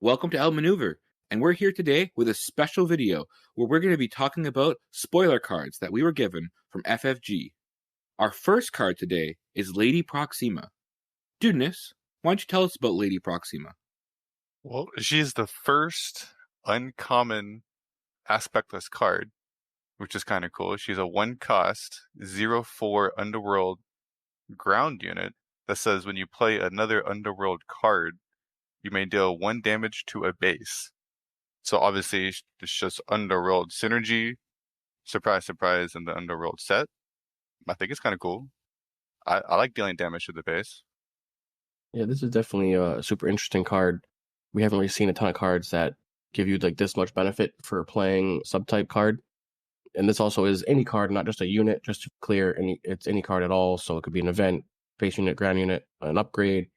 Welcome to Outmaneuver, and we're here today with a special video where we're going to be talking about spoiler cards that we were given from FFG. Our first card today is Lady Proxima. Dudeness, why don't you tell us about Lady Proxima? Well, she's the first uncommon aspectless card, which is kind of cool. She's a 1-cost, 0/4 Underworld ground unit that says when you play another Underworld card, you may deal 1 damage to a base. So obviously, it's just Underworld synergy, surprise, surprise, in the Underworld set. I think it's kind of cool. I like dealing damage to the base. Yeah, this is definitely a super interesting card. We haven't really seen a ton of cards that give you like this much benefit for playing subtype card. And this also is any card, not just a unit, just to clear it's any card at all. So it could be an event, base unit, ground unit, an upgrade.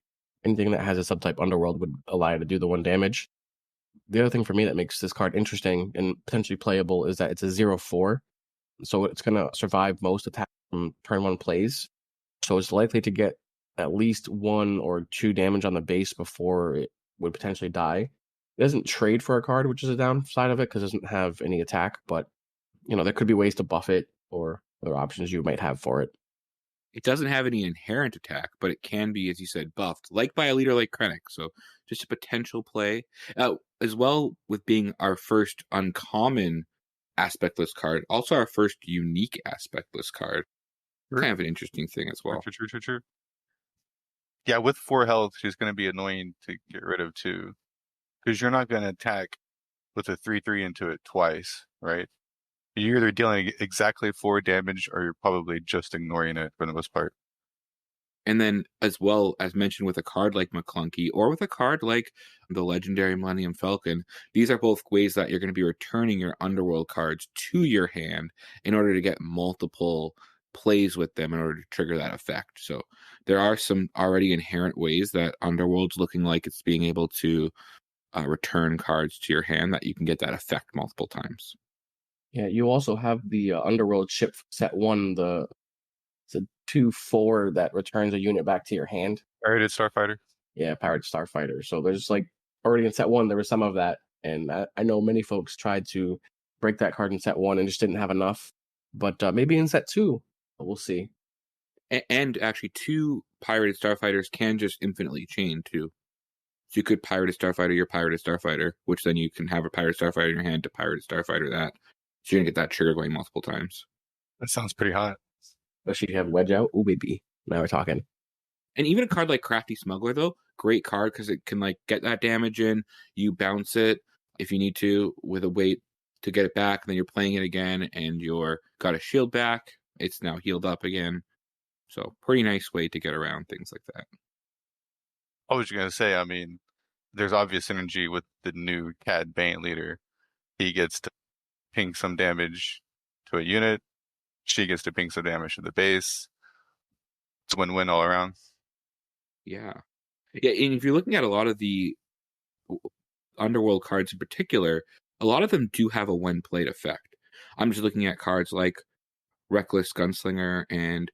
Anything that has a subtype Underworld would allow you to do the 1 damage. The other thing for me that makes this card interesting and potentially playable is that it's a 0/4. So it's going to survive most attacks from turn 1 plays. So it's likely to get at least 1 or 2 damage on the base before it would potentially die. It doesn't trade for a card, which is a downside of it because it doesn't have any attack. But, there could be ways to buff it or other options you might have for it. It doesn't have any inherent attack, but it can be, as you said, buffed, like by a leader like Krennic. So just a potential play. As well with being our first uncommon aspectless card, also our first unique aspectless card. Sure. Kind of an interesting thing as well. True. Yeah, with 4 health, she's going to be annoying to get rid of too. Because you're not going to attack with a 3/3 into it twice, right? You're either dealing exactly 4 damage or you're probably just ignoring it for the most part. And then, as well as mentioned with a card like McClunky or with a card like the legendary Millennium Falcon, these are both ways that you're going to be returning your Underworld cards to your hand in order to get multiple plays with them in order to trigger that effect. So there are some already inherent ways that Underworld's looking like it's being able to return cards to your hand that you can get that effect multiple times. Yeah, you also have the Underworld ship set 1, it's a 2/4 that returns a unit back to your hand. Pirated Starfighter. Yeah, Pirate Starfighter. So there's already in set 1, there was some of that. And I know many folks tried to break that card in set 1 and just didn't have enough. But maybe in set 2, we'll see. And actually, 2 Pirated Starfighters can just infinitely chain too. So you could Pirated Starfighter your Pirated Starfighter, which then you can have a Pirated Starfighter in your hand to Pirated Starfighter that. So you're going to get that trigger going multiple times. That sounds pretty hot. Especially if you have Wedge out. Ooh, baby. Now we're talking. And even a card like Crafty Smuggler, though, great card because it can get that damage in. You bounce it if you need to with a weight to get it back. And then you're playing it again and you're got a shield back. It's now healed up again. So pretty nice way to get around things like that. I was going to say, there's obvious synergy with the new Cad Bane leader. He gets to ping some damage to a unit. She gets to ping some damage to the base. It's a win-win all around. Yeah. Yeah, and if you're looking at a lot of the Underworld cards in particular, a lot of them do have a when-played effect. I'm just looking at cards like Reckless Gunslinger and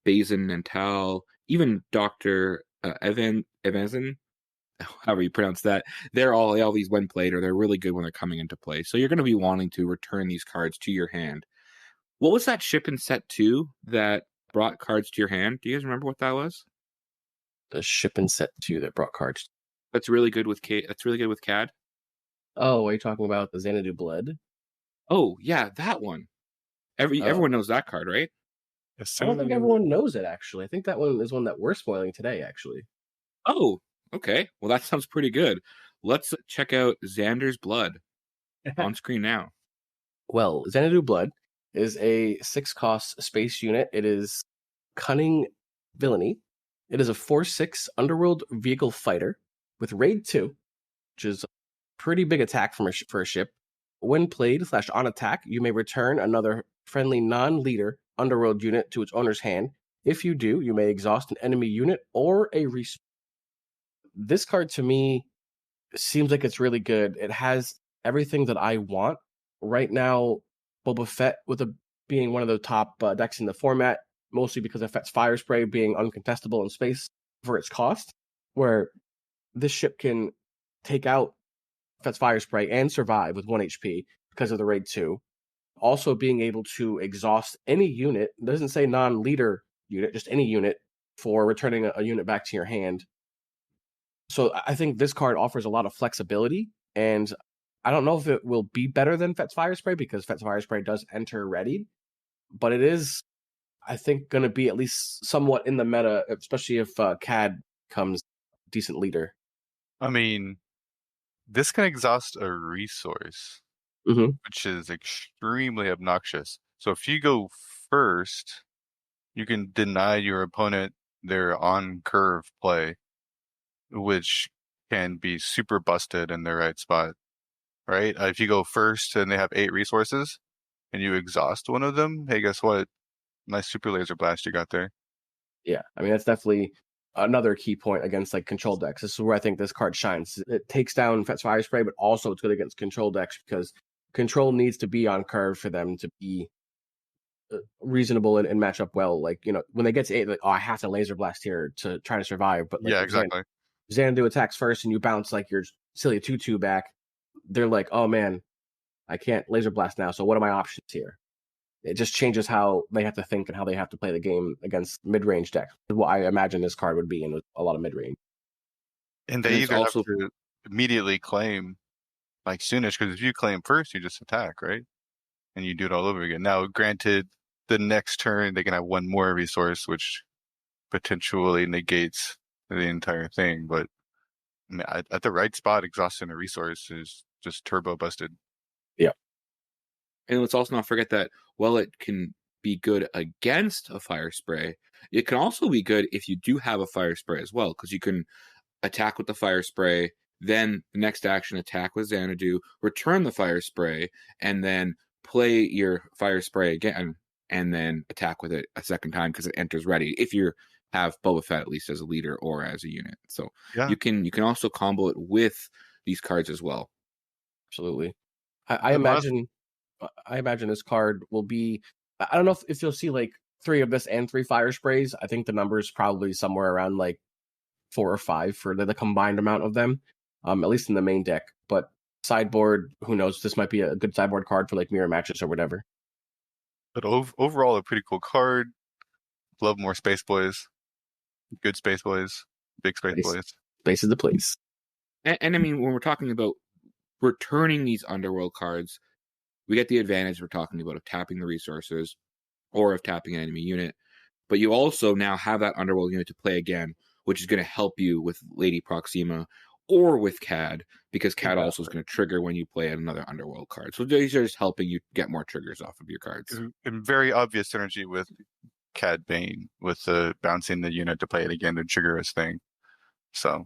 Bazin and Tal, even Dr. Evanson, however you pronounce that. They're all these when played, or they're really good when they're coming into play. So you're going to be wanting to return these cards to your hand. What was that ship in set 2 that brought cards to your hand? Do you guys remember what that was? The ship in set 2 that brought cards. That's really good with CAD. Oh, are you talking about the Xanadu Blood? Oh, yeah, that one. Everyone knows that card, right? Yes, I don't think everyone knows it, actually. I think that one is one that we're spoiling today, actually. Oh, okay. Well, that sounds pretty good. Let's check out Xander's Blood on screen now. Well, Xanadu Blood is a 6-cost space unit. It is Cunning Villainy. It is a 4/6 Underworld vehicle fighter with Raid 2, which is a pretty big attack for a ship. When played / on attack, you may return another friendly non-leader Underworld unit to its owner's hand. If you do, you may exhaust an enemy unit or a respawn. This card to me seems like it's really good. It has everything that I want. Right now, Boba Fett being one of the top decks in the format, mostly because of Fett's Fire Spray being uncontestable in space for its cost, where this ship can take out Fet's Fire Spray and survive with 1 HP because of the Raid 2. Also being able to exhaust any unit, doesn't say non-leader unit, just any unit, for returning a unit back to your hand. So I think this card offers a lot of flexibility, and I don't know if it will be better than Fet's Fire Spray because Fet's Fire Spray does enter ready, but it is, I think, going to be at least somewhat in the meta, especially if CAD becomes a decent leader. I mean, this can exhaust a resource, which is extremely obnoxious. So if you go first, you can deny your opponent their on-curve play, which can be super busted in the right spot, right? If you go first and they have 8 resources and you exhaust one of them, hey, guess what? Nice super laser blast you got there. Yeah, I mean, that's definitely another key point against like control decks. This is where I think this card shines. It takes down Fet's Fire Spray, but also it's good against control decks because control needs to be on curve for them to be reasonable and match up well. Like, you know, when they get to 8, like, oh, I have to laser blast here to try to survive. But like, yeah, exactly. Xanadu attacks first and you bounce like your silly 2/2 back. They're like, oh man, I can't laser blast now. So what are my options here? It just changes how they have to think and how they have to play the game against mid-range decks. What I imagine this card would be in a lot of mid-range. And they either also have to immediately claim like soonish, because if you claim first, you just attack, right? And you do it all over again. Now, granted, the next turn they can have one more resource, which potentially negates the entire thing. But I mean, at the right spot, exhausting a resource is just turbo busted. Yeah. And let's also not forget that while it can be good against a Fire Spray, it can also be good if you do have a Fire Spray as well, because you can attack with the Fire Spray, then the next action attack with Xanadu, return the Fire Spray, and then play your Fire Spray again, and then attack with it a second time because it enters ready, if you have Boba Fett at least as a leader or as a unit. So yeah, you can also combo it with these cards as well. Absolutely. I imagine this card will be, I don't know if you'll see like 3 of this and 3 Fire Sprays. I think the number is probably somewhere around like 4 or 5 for the combined amount of them, at least in the main deck. But sideboard, who knows? This might be a good sideboard card for like mirror matches or whatever. But overall, a pretty cool card. Love more Space Boys. Good Space Boys. Big Space Boys. Space is the place. And I mean, when we're talking about returning these Underworld cards, we get the advantage we're talking about of tapping the resources or of tapping an enemy unit. But you also now have that Underworld unit to play again, which is going to help you with Lady Proxima or with CAD, because CAD also is going to trigger when you play another Underworld card. So these are just helping you get more triggers off of your cards. And very obvious synergy with CAD Bane, with bouncing the unit to play it again to trigger his thing. So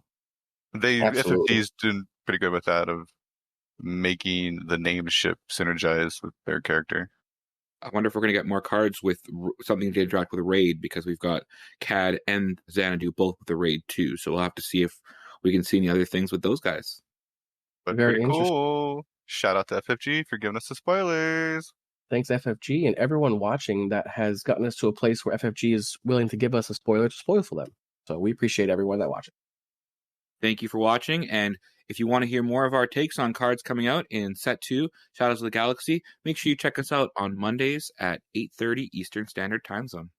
FFG's doing pretty good with that, of making the named ship synergize with their character. I wonder if we're going to get more cards with something to interact with a raid, because we've got CAD and Xanadu both with the raid too. So we'll have to see if we can see any other things with those guys. But very cool. Shout out to FFG for giving us the spoilers. Thanks, FFG, and everyone watching that has gotten us to a place where FFG is willing to give us a spoiler to spoil for them. So we appreciate everyone that watches. Thank you for watching, and if you want to hear more of our takes on cards coming out in Set 2, Shadows of the Galaxy, make sure you check us out on Mondays at 8:30 Eastern Standard Time Zone.